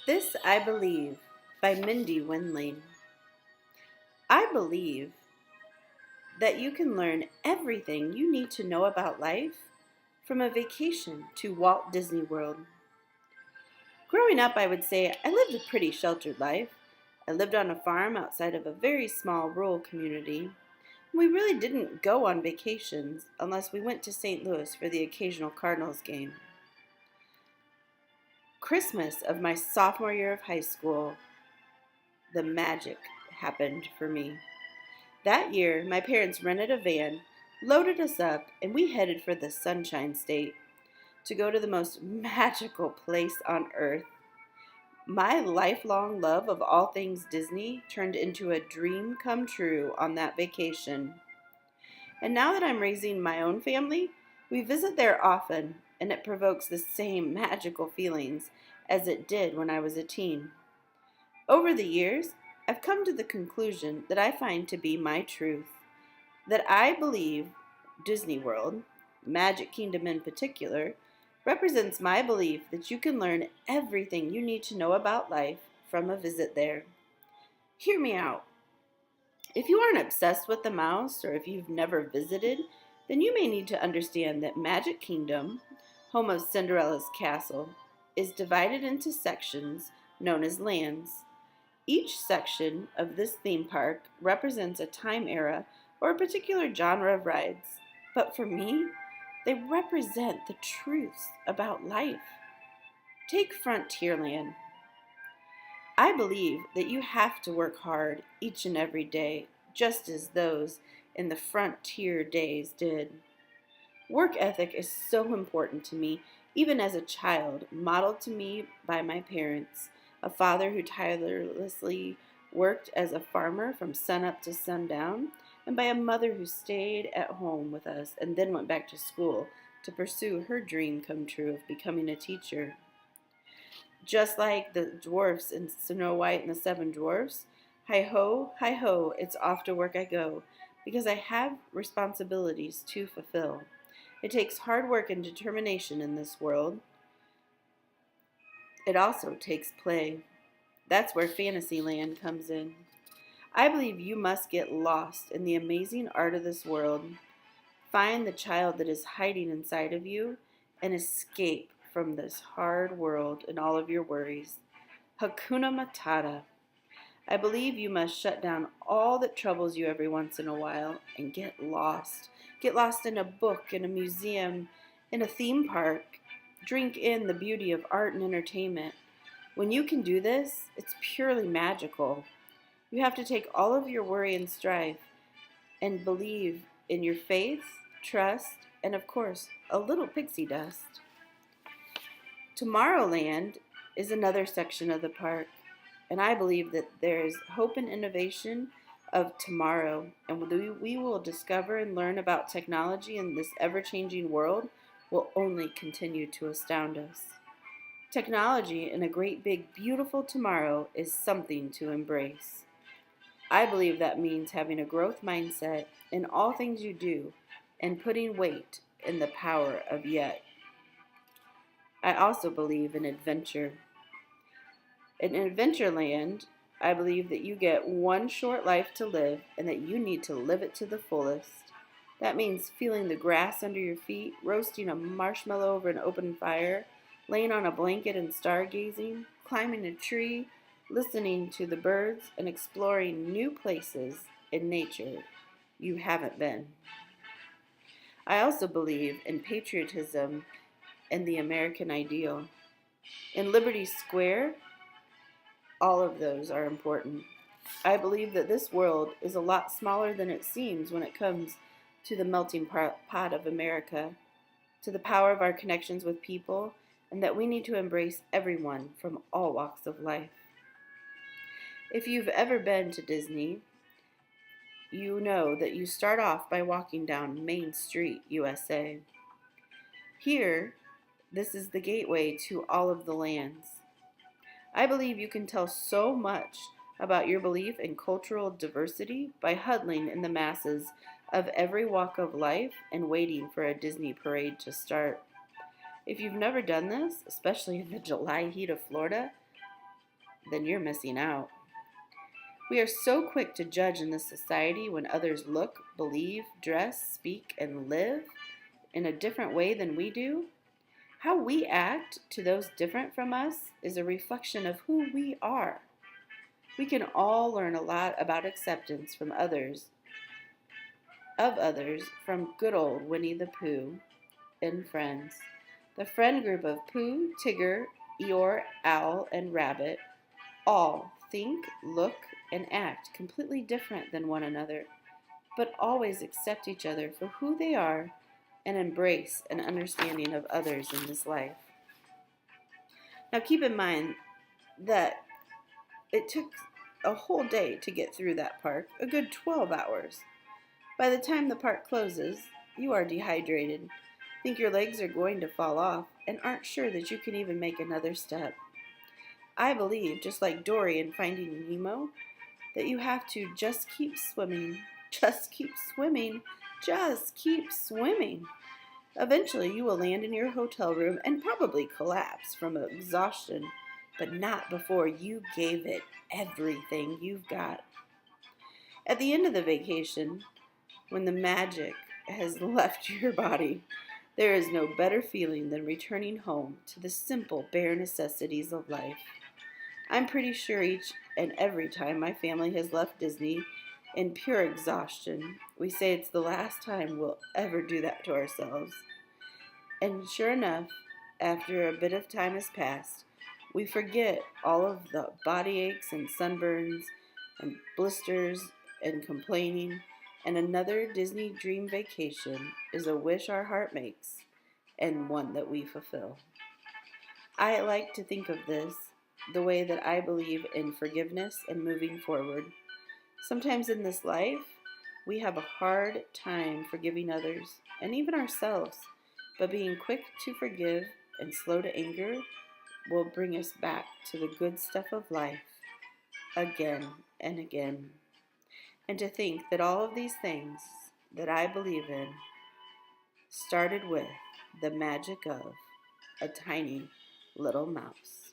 This I Believe by Wendling. I believe that you can learn everything you need to know about life from a vacation to Walt Disney World. Growing up, I would say I lived a pretty sheltered life. I lived on a farm outside of a very small rural community. We really didn't go on vacations unless we went to St. Louis for the occasional Cardinals game. Christmas of my sophomore year of high school, the magic happened for me. That year, my parents rented a van, loaded us up, and we headed for the Sunshine State to go to the most magical place on earth. My lifelong love of all things Disney turned into a dream come true on that vacation. And now that I'm raising my own family, we visit there often, and it provokes the same magical feelings as it did when I was a teen. Over the years, I've come to the conclusion that I find to be my truth, that I believe Disney World, Magic Kingdom in particular, represents my belief that you can learn everything you need to know about life from a visit there. Hear me out. If you aren't obsessed with the mouse, or if you've never visited, then you may need to understand that Magic Kingdom, home of Cinderella's castle, is divided into sections known as lands. Each section of this theme park represents a time era or a particular genre of rides. But for me, they represent the truths about life. Take Frontierland. I believe that you have to work hard each and every day, just as those in the frontier days did. Work ethic is so important to me, even as a child, modeled to me by my parents, a father who tirelessly worked as a farmer from sunup to sundown, and by a mother who stayed at home with us and then went back to school to pursue her dream come true of becoming a teacher. Just like the dwarfs in Snow White and the Seven Dwarfs, hi ho, it's off to work I go, because I have responsibilities to fulfill. It takes hard work and determination in this world. It also takes play. That's where Fantasyland comes in. I believe you must get lost in the amazing art of this world, find the child that is hiding inside of you, and escape from this hard world and all of your worries. Hakuna Matata. I believe you must shut down all that troubles you every once in a while and get lost. Get lost in a book, in a museum, in a theme park. Drink in the beauty of art and entertainment. When you can do this, it's purely magical. You have to take all of your worry and strife and believe in your faith, trust, and of course, a little pixie dust. Tomorrowland is another section of the park, and I believe that there is hope and innovation of tomorrow, and we will discover and learn about technology in this ever-changing world will only continue to astound us. Technology in a great big beautiful tomorrow is something to embrace. I believe that means having a growth mindset in all things you do and putting weight in the power of yet. I also believe in adventure. In Adventureland, I believe that you get one short life to live and that you need to live it to the fullest. That means feeling the grass under your feet, roasting a marshmallow over an open fire, laying on a blanket and stargazing, climbing a tree, listening to the birds, and exploring new places in nature you haven't been. I also believe in patriotism and the American ideal. In Liberty Square, all of those are important. I believe that this world is a lot smaller than it seems when it comes to the melting pot of America, to the power of our connections with people, and that we need to embrace everyone from all walks of life. If you've ever been to Disney, you know that you start off by walking down Main Street, USA. Here, this is the gateway to all of the lands. I believe you can tell so much about your belief in cultural diversity by huddling in the masses of every walk of life and waiting for a Disney parade to start. If you've never done this, especially in the July heat of Florida, then you're missing out. We are so quick to judge in this society when others look, believe, dress, speak, and live in a different way than we do. How we act to those different from us is a reflection of who we are. We can all learn a lot about acceptance from others from good old Winnie the Pooh and friends. The friend group of Pooh, Tigger, Eeyore, Owl, and Rabbit all think, look, and act completely different than one another, but always accept each other for who they are and embrace an understanding of others in this life. Now keep in mind that it took a whole day to get through that park, a good 12 hours. By the time the park closes, you are dehydrated, think your legs are going to fall off, and aren't sure that you can even make another step. I believe, just like Dory in Finding Nemo, that you have to just keep swimming, just keep swimming, just keep swimming. Eventually, you will land in your hotel room and probably collapse from exhaustion, but not before you gave it everything you've got. At the end of the vacation, when the magic has left your body, there is no better feeling than returning home to the simple, bare necessities of life. I'm pretty sure each and every time my family has left Disney in pure exhaustion, we say it's the last time we'll ever do that to ourselves. And sure enough, after a bit of time has passed, we forget all of the body aches and sunburns and blisters and complaining, and another Disney dream vacation is a wish our heart makes and one that we fulfill. I like to think of this the way that I believe in forgiveness and moving forward. Sometimes in this life, we have a hard time forgiving others and even ourselves, but being quick to forgive and slow to anger will bring us back to the good stuff of life again and again. And to think that all of these things that I believe in started with the magic of a tiny little mouse.